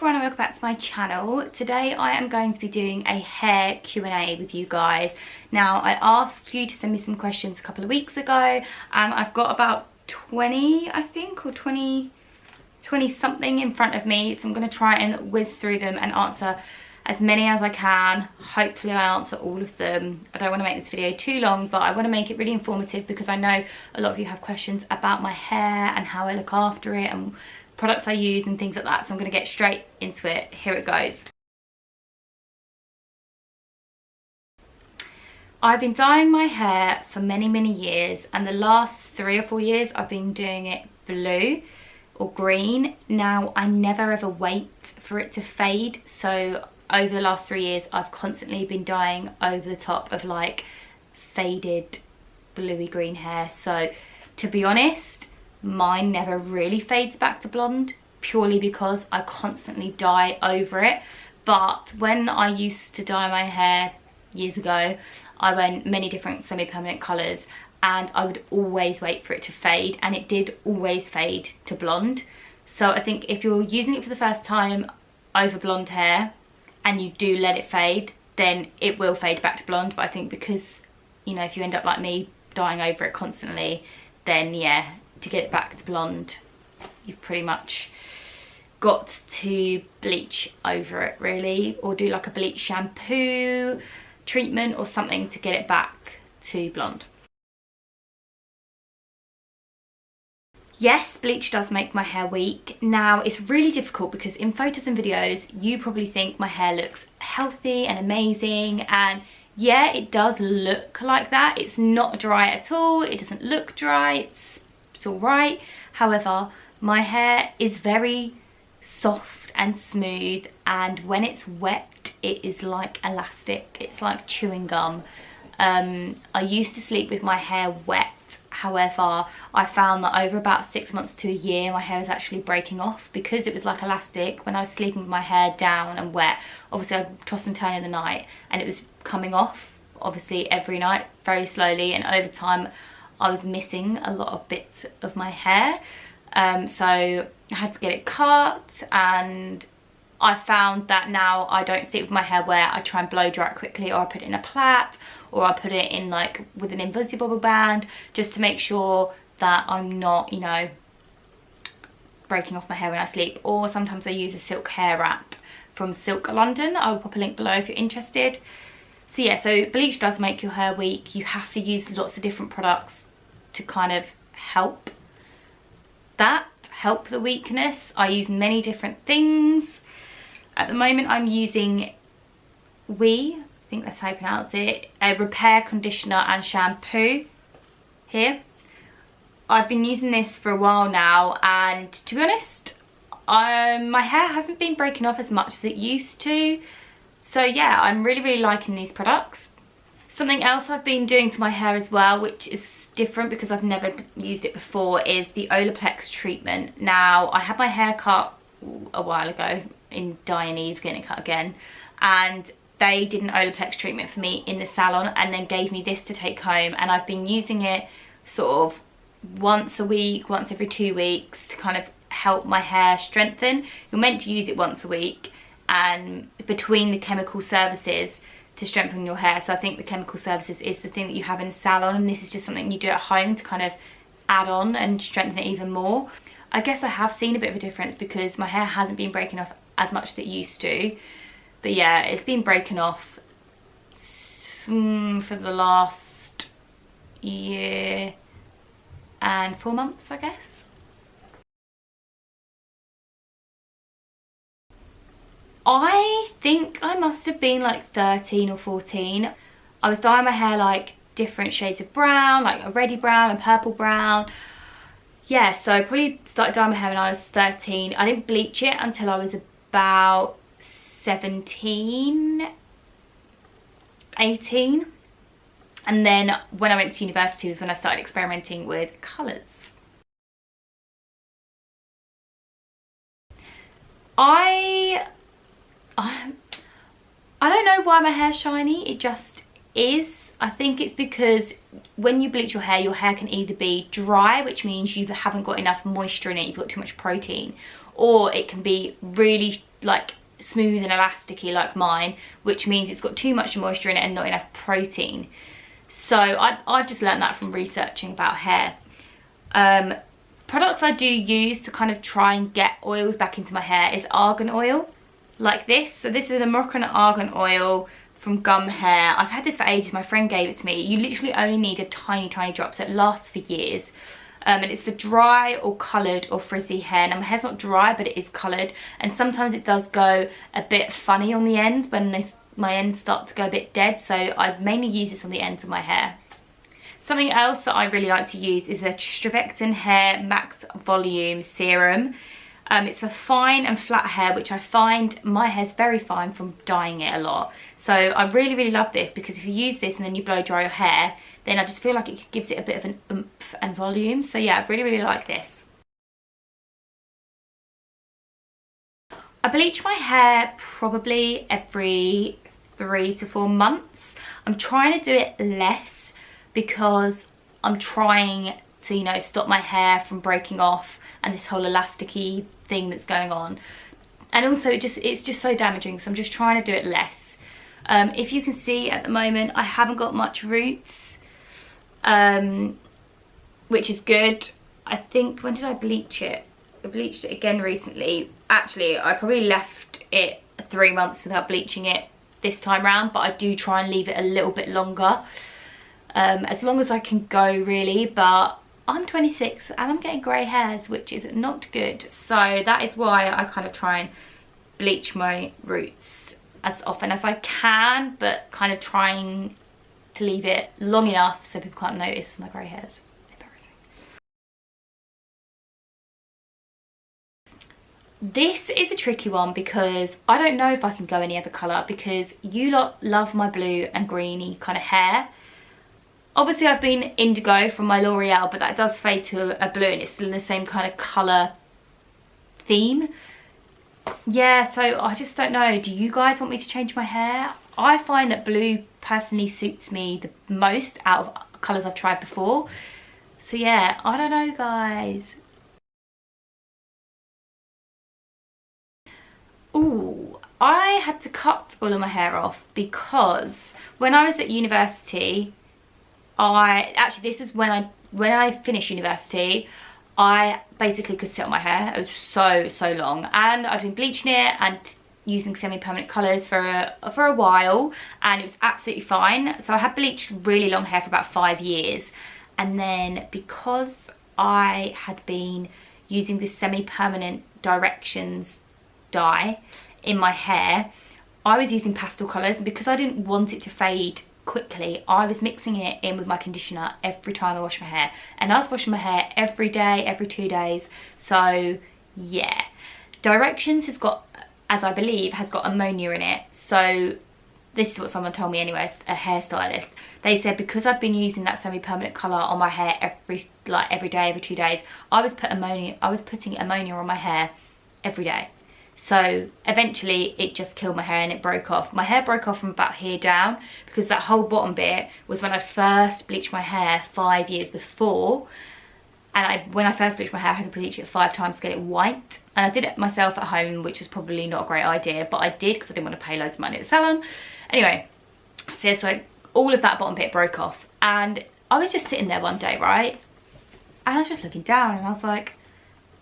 everyone and welcome back to my channel. Today I am going to be doing a hair Q&A with you guys. Now I asked you to send me some questions a couple of weeks ago and I've got about 20 I think, or 20 something in front of me, so I'm going to try and whiz through them and answer as many as I can. Hopefully I answer all of them. I don't want to make this video too long, but I want to make it really informative because I know a lot of you have questions about my hair and how I look after it and products I use and things like that, so I'm going to get straight into it. Here it goes. I've been dyeing my hair for many years, and the last 3 or 4 years I've been doing it blue or green. Now I never ever wait for it to fade, so over the last 3 years I've constantly been dyeing over the top of like faded bluey green hair. So to be honest, mine never really fades back to blonde purely because I constantly dye over it. But when I used to dye my hair years ago, I went many different semi-permanent colours and I would always wait for it to fade, and it did always fade to blonde. So I think if you're using it for the first time over blonde hair and you do let it fade, then it will fade back to blonde. But I think because, you know, if you end up like me dyeing over it constantly, then yeah, to get it back to blonde you've pretty much got to bleach over it really, or do like a bleach shampoo treatment or something to get it back to blonde. Yes, bleach does make my hair weak. Now it's really difficult because in photos and videos you probably think my hair looks healthy and amazing, and yeah, it does look like that. It's not dry at all, it doesn't look dry, it's all right. However, my hair is very soft and smooth, and when it's wet it is like elastic, it's like chewing gum. I used to sleep with my hair wet. However, I found that over about 6 months to a year my hair is actually breaking off because it was like elastic. When I was sleeping with my hair down and wet, obviously I'd toss and turn in the night and it was coming off obviously every night very slowly, and over time I was missing a lot of bits of my hair. So I had to get it cut, and I found that now I don't sleep with my hair wet. I try and blow dry it quickly, or I put it in a plait, or I put it in like with an invisible band just to make sure that I'm not, you know, breaking off my hair when I sleep. Or sometimes I use a silk hair wrap from Silk London. I will pop a link below if you're interested. So yeah, so bleach does make your hair weak. You have to use lots of different products to kind of help the weakness. I use many different things. At the moment I'm using I think that's how you pronounce it, a repair conditioner and shampoo here. I've been using this for a while now, and to be honest, my hair hasn't been breaking off as much as it used to. So yeah, I'm really liking these products. Something else I've been doing to my hair as well, which is different because I've never used it before, is the Olaplex treatment. Now I had my hair cut a while ago in Dye & Eve, getting it cut again, and they did an Olaplex treatment for me in the salon and then gave me this to take home, and I've been using it sort of once a week, once every 2 weeks to kind of help my hair strengthen. You're meant to use it once a week and between the chemical services to strengthen your hair. So I think the chemical services is the thing that you have in the salon, and this is just something you do at home to kind of add on and strengthen it even more. I guess I have seen a bit of a difference because my hair hasn't been breaking off as much as it used to. But yeah, it's been breaking off for the last year and 4 months, I guess. I think I must have been like 13 or 14. I was dyeing my hair like different shades of brown, like a reddy brown and purple brown. Yeah, so I probably started dyeing my hair when I was 13. I didn't bleach it until I was about 17, 18. And then when I went to university was when I started experimenting with colours. I don't know why my hair's shiny, it just is. I think it's because when you bleach your hair can either be dry, which means you haven't got enough moisture in it, you've got too much protein, or it can be really like smooth and elasticy like mine, which means it's got too much moisture in it and not enough protein. So I've just learned that from researching about hair. Products I do use to kind of try and get oils back into my hair is argan oil, like this. So this is a Moroccan argan oil from Gum Hair. I've had this for ages, my friend gave it to me. You literally only need a tiny drop, so it lasts for years. And it's for dry or coloured or frizzy hair. Now my hair's not dry, but it is coloured, and sometimes it does go a bit funny on the ends when my ends start to go a bit dead, so I mainly use this on the ends of my hair. Something else that I really like to use is the Strivectin Hair Max Volume Serum. It's for fine and flat hair, which I find my hair's very fine from dyeing it a lot. So I really love this, because if you use this and then you blow dry your hair, then I just feel like it gives it a bit of an oomph and volume. So yeah, I really like this. I bleach my hair probably every 3 to 4 months. I'm trying to do it less because I'm trying to, you know, stop my hair from breaking off and this whole elasticy thing that's going on. And also it's just so damaging, so I'm just trying to do it less. If you can see at the moment, I haven't got much roots, which is good. I think, when did I bleach it? I bleached it again recently. Actually, I probably left it 3 months without bleaching it this time round, but I do try and leave it a little bit longer, as long as I can go really. But I'm 26 and I'm getting grey hairs, which is not good, so that is why I kind of try and bleach my roots as often as I can, but kind of trying to leave it long enough so people can't notice my grey hairs. Embarrassing. This is a tricky one because I don't know if I can go any other colour, because you lot love my blue and greeny kind of hair. Obviously I've been indigo from my L'Oreal, but that does fade to a blue and it's still in the same kind of colour theme. Yeah, so I just don't know. Do you guys want me to change my hair? I find that blue personally suits me the most out of colours I've tried before. So yeah, I don't know, guys. Ooh, I had to cut all of my hair off because when I was at university, this was when I finished university, I basically could sit on my hair. It was so long, and I'd been bleaching it and using semi-permanent colours for a while, and it was absolutely fine. So I had bleached really long hair for about 5 years, and then because I had been using this semi-permanent Directions dye in my hair, I was using pastel colours, and because I didn't want it to fade quickly, I was mixing it in with my conditioner every time I wash my hair, and I was washing my hair every day, every 2 days. So yeah, Directions has got, as I believe, has got ammonia in it. So this is what someone told me anyway, a hairstylist. They said because I've been using that semi-permanent colour on my hair every day, every 2 days, I was putting ammonia on my hair every day. So eventually it just killed my hair and it broke off. My hair broke off from about here down, because that whole bottom bit was when I first bleached my hair 5 years before. And when I first bleached my hair, I had to bleach it 5 times to get it white. And I did it myself at home, which is probably not a great idea, but I did because I didn't want to pay loads of money at the salon. Anyway, so all of that bottom bit broke off. And I was just sitting there one day, right? And I was just looking down and I was like,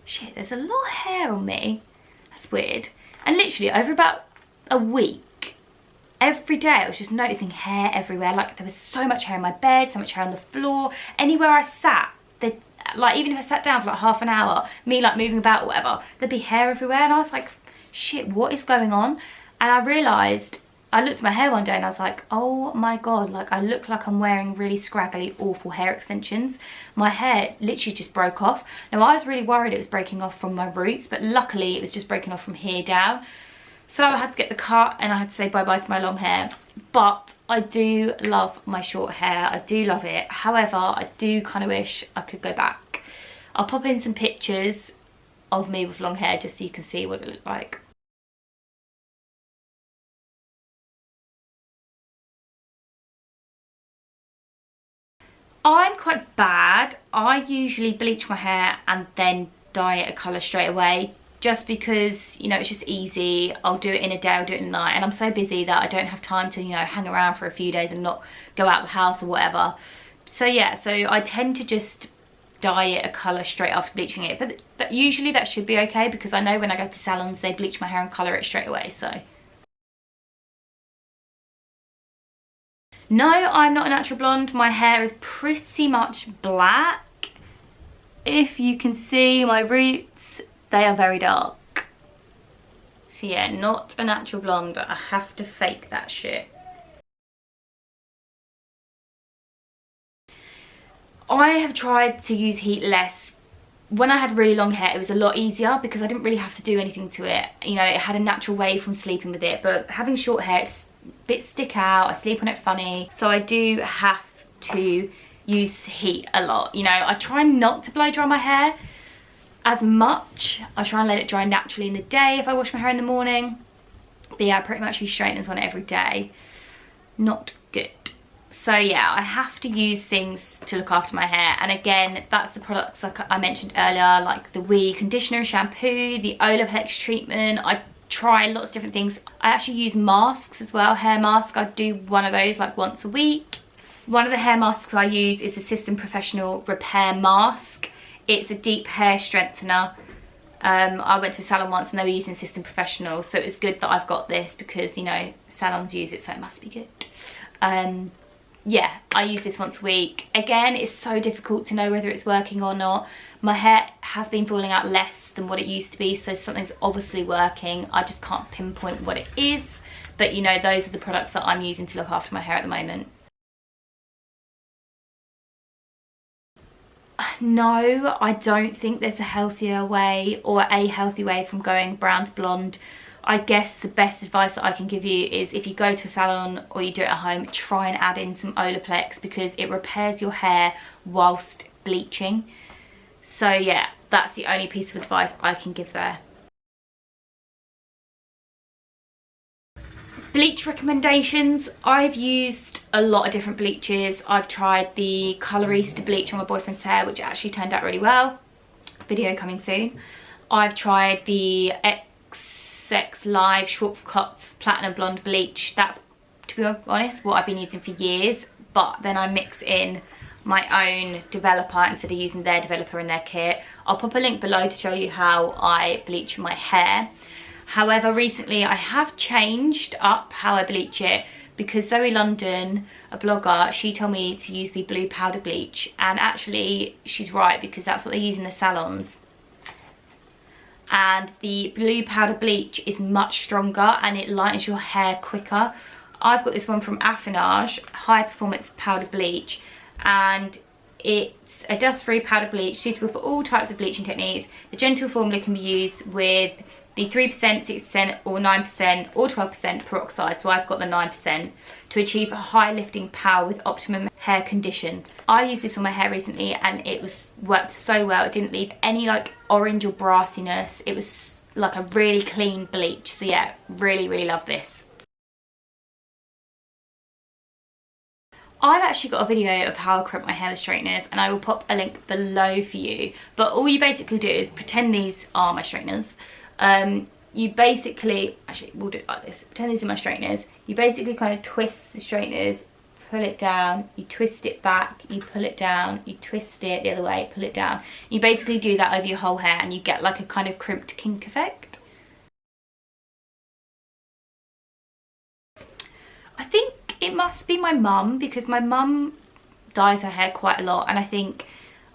shit, there's a lot of hair on me. That's weird. And literally over about a week, every day I was just noticing hair everywhere. Like there was so much hair in my bed, so much hair on the floor, anywhere I sat. Like even if I sat down for like half an hour, me like moving about or whatever, there'd be hair everywhere. And I was like, shit, what is going on? And I realised, I looked at my hair one day and I was like, oh my god, like I look like I'm wearing really scraggly, awful hair extensions. My hair literally just broke off. Now I was really worried it was breaking off from my roots, but luckily it was just breaking off from here down. So I had to get the cut and I had to say bye-bye to my long hair. But I do love my short hair, I do love it. However, I do kind of wish I could go back. I'll pop in some pictures of me with long hair just so you can see what it looked like. I'm quite bad. I usually bleach my hair and then dye it a colour straight away. just because, you know, it's just easy. I'll do it in a day, I'll do it in a night, and I'm so busy that I don't have time to, you know, hang around for a few days and not go out of the house or whatever. So yeah, so I tend to just dye it a colour straight after bleaching it, but usually that should be okay, because I know when I go to salons they bleach my hair and colour it straight away. So no, I'm not a natural blonde. My hair is pretty much black. If you can see my roots, they are very dark. So yeah, not a natural blonde. I have to fake that shit. I have tried to use heat less. When I had really long hair, it was a lot easier because I didn't really have to do anything to it. You know, it had a natural wave from sleeping with it, but having short hair, it's a bit stick out. I sleep on it funny. So I do have to use heat a lot. You know, I try not to blow dry my hair as much. I try and let it dry naturally in the day if I wash my hair in the morning. But yeah, I pretty much use straighteners on it every day. Not good. So yeah, I have to use things to look after my hair. And again, that's the products like I mentioned earlier, like the wee conditioner, shampoo, the Olaplex treatment. I try lots of different things. I actually use masks as well, hair mask. I do one of those like once a week. One of the hair masks I use is the System Professional Repair Mask. It's a deep hair strengthener. I went to a salon once and they were using System Professional, so it's good that I've got this because, you know, salons use it, so it must be good. Yeah, I use this once a week. Again, it's so difficult to know whether it's working or not. My hair has been falling out less than what it used to be, so something's obviously working. I just can't pinpoint what it is, but you know, those are the products that I'm using to look after my hair at the moment. No, I don't think there's a healthier way or a healthy way from going brown to blonde. I guess the best advice that I can give you is if you go to a salon or you do it at home, try and add in some Olaplex because it repairs your hair whilst bleaching. So yeah, that's the only piece of advice I can give there. Bleach recommendations. I've used a lot of different bleaches. I've tried the Colourist bleach on my boyfriend's hair, which actually turned out really well. Video coming soon. I've tried the XX Live Schwarzkopf Platinum Blonde bleach. That's, to be honest, what I've been using for years, but then I mix in my own developer instead of using their developer in their kit. I'll pop a link below to show you how I bleach my hair. However, recently I have changed up how I bleach it because Zoe London, a blogger, she told me to use the blue powder bleach, and actually she's right because that's what they use in the salons. And the blue powder bleach is much stronger and it lightens your hair quicker. I've got this one from Affinage, high performance powder bleach, and it's a dust-free powder bleach suitable for all types of bleaching techniques. The gentle formula can be used with the 3%, 6% or 9% or 12% peroxide, so I've got the 9%, to achieve a high lifting power with optimum hair condition. I used this on my hair recently and it worked so well. It didn't leave any like orange or brassiness. It was like a really clean bleach. So yeah, really love this. I've actually got a video of how I crimp my hair with straighteners and I will pop a link below for you. But all you basically do is pretend these are my straighteners. You basically, actually we'll do it like this, pretend these are my straighteners. You basically kind of twist the straighteners, pull it down, you twist it back, you pull it down, you twist it the other way, pull it down. You basically do that over your whole hair and you get like a kind of crimped kink effect. I think it must be my mum because my mum dyes her hair quite a lot, and I think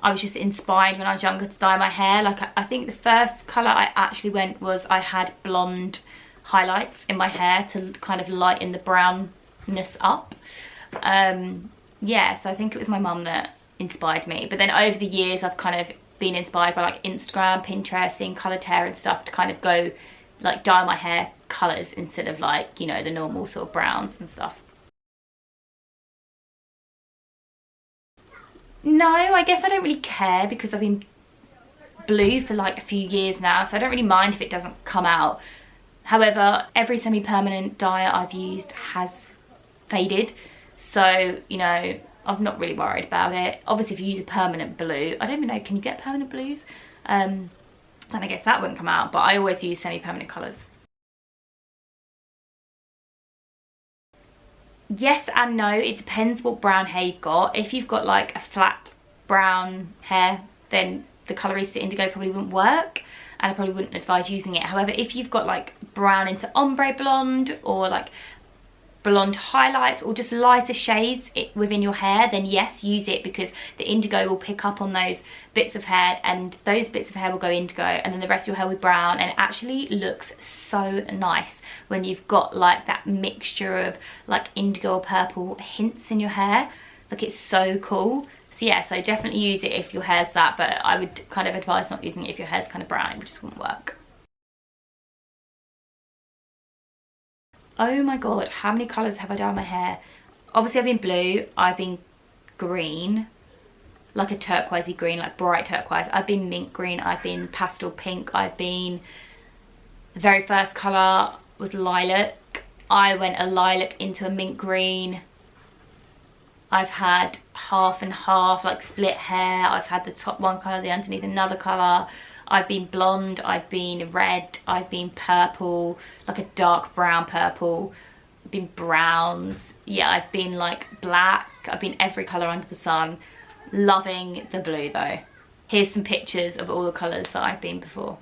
I was just inspired when I was younger to dye my hair. Like I think the first colour I actually went was I had blonde highlights in my hair to kind of lighten the brownness up. Yeah, so I think it was my mum that inspired me. But then over the years I've kind of been inspired by like Instagram, Pinterest, seeing coloured hair and stuff to kind of go like dye my hair colours instead of like, you know, the normal sort of browns and stuff. No, I guess I don't really care because I've been blue for like a few years now, so I don't really mind if it doesn't come out. However, every semi-permanent dye I've used has faded, so, you know, I'm not really worried about it. Obviously, if you use a permanent blue, I don't even know, can you get permanent blues? So then I guess that wouldn't come out, but I always use semi-permanent colours. Yes and no, it depends what brown hair you've got. If you've got like a flat brown hair, then the Colourist Indigo probably wouldn't work, and I probably wouldn't advise using it. However, if you've got like brown into ombre blonde, or like blonde highlights, or just lighter shades within your hair, then yes, use it, because the indigo will pick up on those bits of hair, and those bits of hair will go indigo, and then the rest of your hair will be brown, and it actually looks so nice when you've got like that mixture of like indigo or purple hints in your hair. Like, it's so cool. So yeah, so definitely use it if your hair's that, but I would kind of advise not using it if your hair's kind of brown, it just wouldn't work. Oh my god, how many colours have I done my hair? Obviously I've been blue, I've been green, like a turquoisey green, like bright turquoise. I've been mint green, I've been pastel pink, I've been, the very first colour was lilac. I went a lilac into a mint green. I've had half and half, like split hair. I've had the top one colour, the underneath another colour. I've been blonde, I've been red, I've been purple, like a dark brown purple. I've been browns. Yeah, I've been like black. I've been every colour under the sun. Loving the blue though. Here's some pictures of all the colours that I've been before.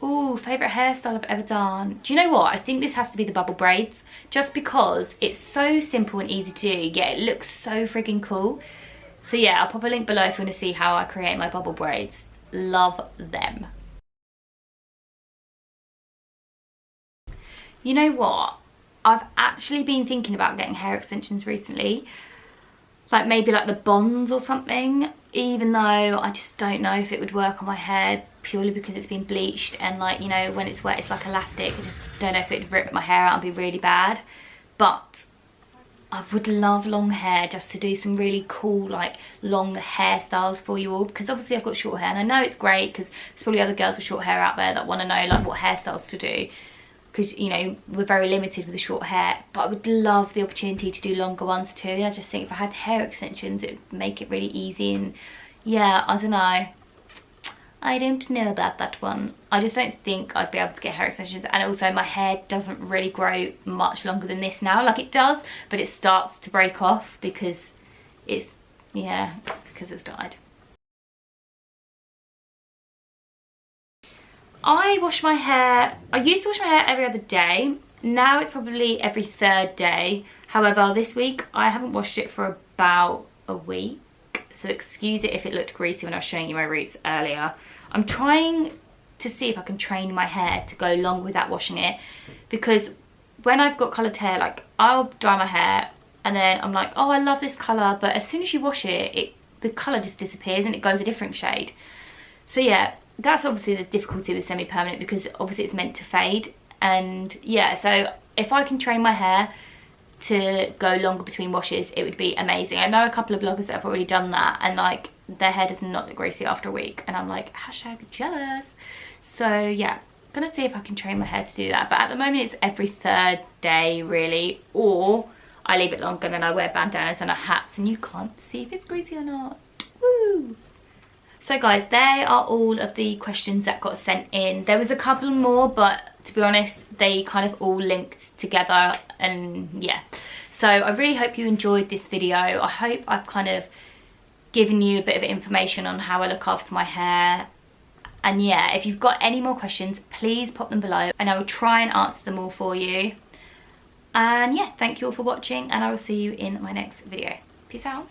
Ooh, favourite hairstyle I've ever done. Do you know what? I think this has to be the bubble braids, just because it's so simple and easy to do, yet it looks so frigging cool. So yeah, I'll pop a link below if you want to see how I create my bubble braids. Love them. You know what? I've actually been thinking about getting hair extensions recently. Like maybe like the bonds or something, even though I just don't know if it would work on my hair, purely because it's been bleached, and like, you know, when it's wet it's like elastic. I just don't know if it would rip my hair out and be really bad. But I would love long hair, just to do some really cool like long hairstyles for you all, because obviously I've got short hair, and I know it's great because there's probably other girls with short hair out there that want to know like what hairstyles to do, because, you know, we're very limited with the short hair. But I would love the opportunity to do longer ones too, and I just think if I had hair extensions it would make it really easy. And yeah, I don't know, I don't know about that one. I just don't think I'd be able to get hair extensions, and also my hair doesn't really grow much longer than this now. Like, it does, but it starts to break off because it's, yeah, because it's dyed. I wash my hair, I used to wash my hair every other day. Now it's probably every third day. However, this week I haven't washed it for about a week, so excuse it if it looked greasy when I was showing you my roots earlier. I'm trying to see if I can train my hair to go long without washing it, because when I've got coloured hair, like, I'll dye my hair and then I'm like, oh, I love this colour, but as soon as you wash it, the colour just disappears and it goes a different shade. So yeah, that's obviously the difficulty with semi-permanent, because obviously it's meant to fade. And yeah, so if I can train my hair to go longer between washes, it would be amazing. I know a couple of bloggers that have already done that, and like, their hair does not look greasy after a week, and I'm like, hashtag jealous. So yeah, gonna see if I can train my hair to do that. But at the moment it's every third day really, or I leave it longer and then I wear bandanas and hats and you can't see if it's greasy or not. Woo! So guys, they are all of the questions that got sent in. There was a couple more, but to be honest, they kind of all linked together, and yeah. So I really hope you enjoyed this video. I hope I've kind of given you a bit of information on how I look after my hair. And yeah, if you've got any more questions, please pop them below and I will try and answer them all for you. And yeah, thank you all for watching, and I will see you in my next video. Peace out.